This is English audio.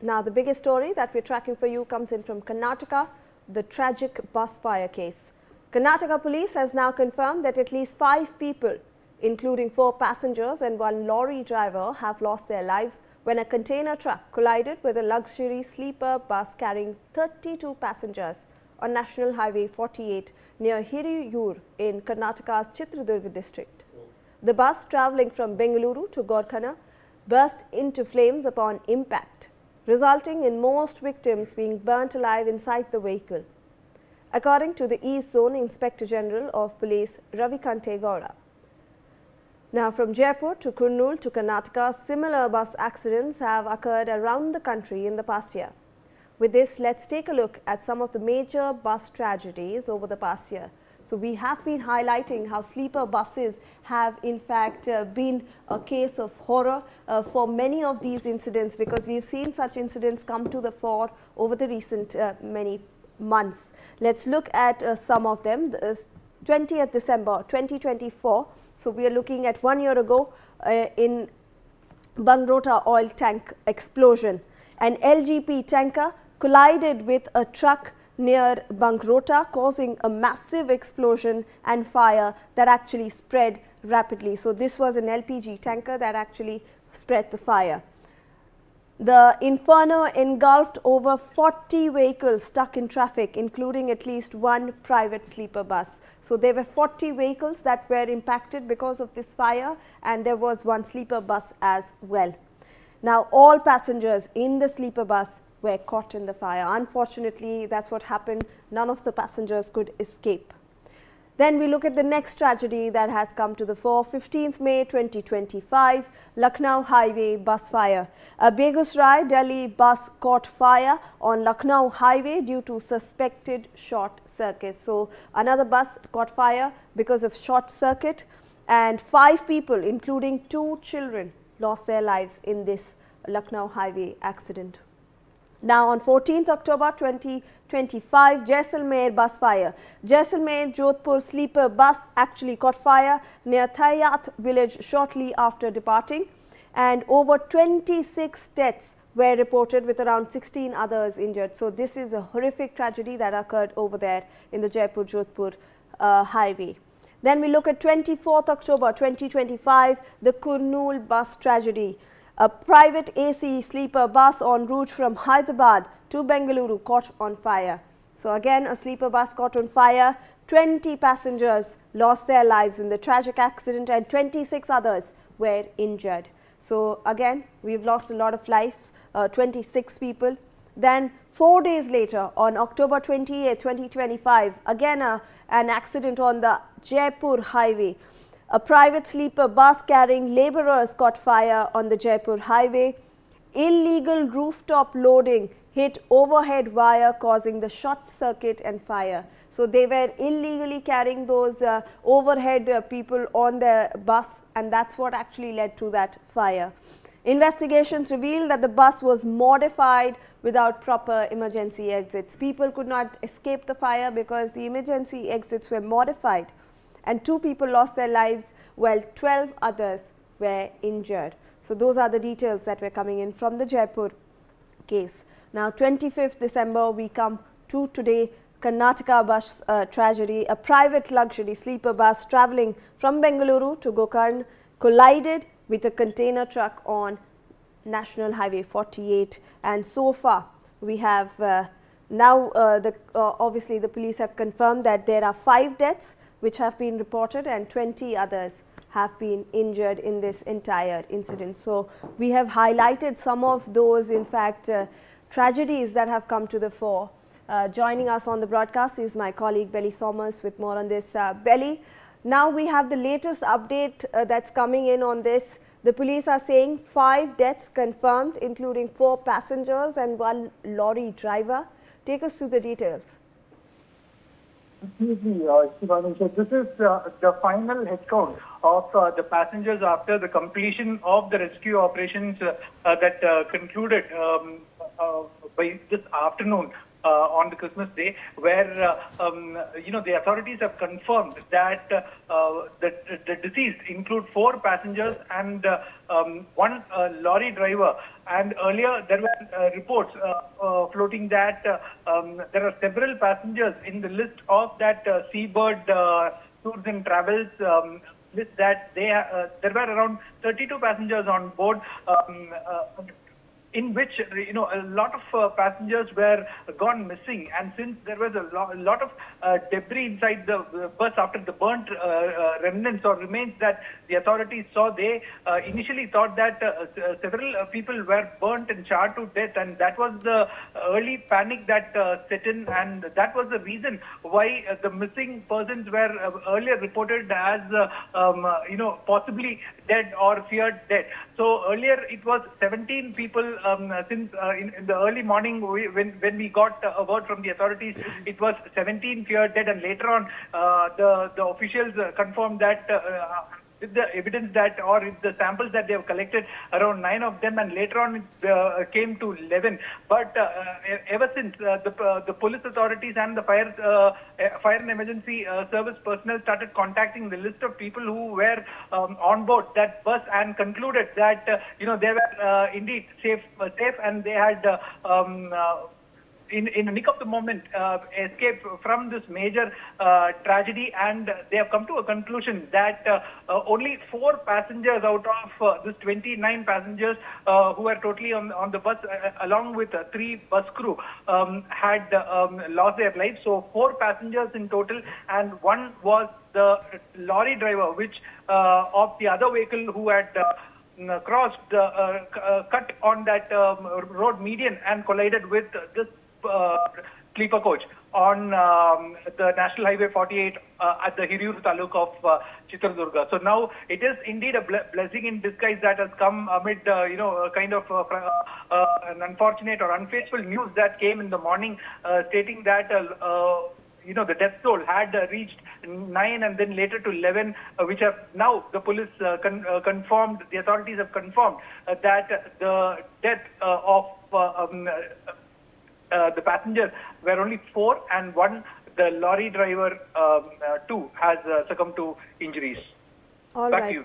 Now, the biggest story that we're tracking for you comes in from Karnataka, the tragic bus fire case. Karnataka police has now confirmed that at least 5 people, including 4 passengers and 1 lorry driver, have lost their lives when a container truck collided with a luxury sleeper bus carrying 32 passengers on National Highway 48 near Hiriyur in Karnataka's Chitradurga district. The bus travelling from Bengaluru to Gorkhana burst into flames upon impact, resulting in most victims being burnt alive inside the vehicle, according to the East Zone Inspector General of Police Ravikante Gowda. Now, from Jaipur to Kurnool to Karnataka, similar bus accidents have occurred around the country in the past year. With this, let's take a look at some of the major bus tragedies over the past year. So, we have been highlighting how sleeper buses have in fact been a case of horror for many of these incidents, because we've seen such incidents come to the fore over the recent many months. Let's look at some of them. 20th December 2024. So, we are looking at 1 year ago in Bangrota oil tank explosion. An LGP tanker collided with a truck near Bangrota, causing a massive explosion and fire that actually spread rapidly. So, this was an LPG tanker that actually spread the fire. The inferno engulfed over 40 vehicles stuck in traffic, including at least 1 private sleeper bus. So, there were 40 vehicles that were impacted because of this fire, and there was 1 sleeper bus as well. Now, all passengers in the sleeper bus were caught in the fire. Unfortunately, that's what happened. None of the passengers could escape. Then we look at the next tragedy that has come to the fore. 15th May 2025, Lucknow Highway bus fire. A Begusrai Delhi bus caught fire on Lucknow Highway due to suspected short circuit. So, another bus caught fire because of short circuit, and 5 people, including 2 children, lost their lives in this Lucknow Highway accident. Now, on 14th October 2025, Jaisalmer bus fire. Jaisalmer Jodhpur sleeper bus actually caught fire near Thayat village shortly after departing, and over 26 deaths were reported with around 16 others injured. So, this is a horrific tragedy that occurred over there in the Jaipur Jodhpur highway. Then we look at 24th October 2025, the Kurnool bus tragedy. A private AC sleeper bus en route from Hyderabad to Bengaluru caught on fire. So, again a sleeper bus caught on fire. 20 passengers lost their lives in the tragic accident and 26 others were injured. So, again we've lost a lot of lives, 26 people. Then 4 days later, on October 28, 2025, again an accident on the Jaipur highway. A private sleeper bus carrying labourers caught fire on the Jaipur highway. Illegal rooftop loading hit overhead wire, causing the short circuit and fire. So, they were illegally carrying those overhead people on the bus, and that's what actually led to that fire. Investigations revealed that the bus was modified without proper emergency exits. People could not escape the fire because the emergency exits were modified, and 2 people lost their lives while 12 others were injured. So, those are the details that were coming in from the Jaipur case. Now, 25th December, we come to today, Karnataka bus tragedy. A private luxury sleeper bus travelling from Bengaluru to Gokarna collided with a container truck on National Highway 48, and so far we have now obviously the police have confirmed that there are 5 deaths which have been reported, and 20 others have been injured in this entire incident. So, we have highlighted some of those in fact tragedies that have come to the fore. Joining us on the broadcast is my colleague Belly Thomas with more on this. Belly, now we have the latest update that's coming in on this. The police are saying 5 deaths confirmed, including 4 passengers and 1 lorry driver. Take us through the details. Shivani. So this is the final head count of the passengers after the completion of the rescue operations that concluded by this afternoon on the Christmas day, where the authorities have confirmed that the deceased include 4 passengers and 1 lorry driver And earlier there were reports floating that there are several passengers in the list of that Seabird Tours and Travels list that there were around 32 passengers on board. In which a lot of passengers were gone missing, and since there was a lot of debris inside the bus after the burnt remnants or remains that the authorities saw, they initially thought that several people were burnt and charred to death, and that was the early panic that set in, and that was the reason why the missing persons were earlier reported as possibly dead or feared dead. So earlier it was 17 people. Since in the early morning, when we got a word from the authorities, it was 17 feared dead, and later on the officials confirmed that with the evidence that, or with the samples that they have collected, around 9 of them, and later on it came to 11. But ever since the police authorities and the fire and emergency service personnel started contacting the list of people who were on board that bus, and concluded that they were indeed safe, and they had in the nick of the moment escape from this major tragedy, and they have come to a conclusion that only 4 passengers out of this 29 passengers who were totally on the bus, along with 3 bus crew, had lost their lives. So 4 passengers in total, and 1 was the lorry driver, which of the other vehicle who had crossed cut on that road median and collided with this sleeper coach on the National Highway 48 at the Hiriyur Taluk of Chitradurga. So now it is indeed a blessing in disguise that has come amid kind of an unfortunate or unfaithful news that came in the morning, stating that the death toll had reached 9 and then later to 11, which have now the police confirmed, the authorities have confirmed that the death of the passengers were only 4, and 1, the lorry driver, too, has succumbed to injuries. All right. Thank you.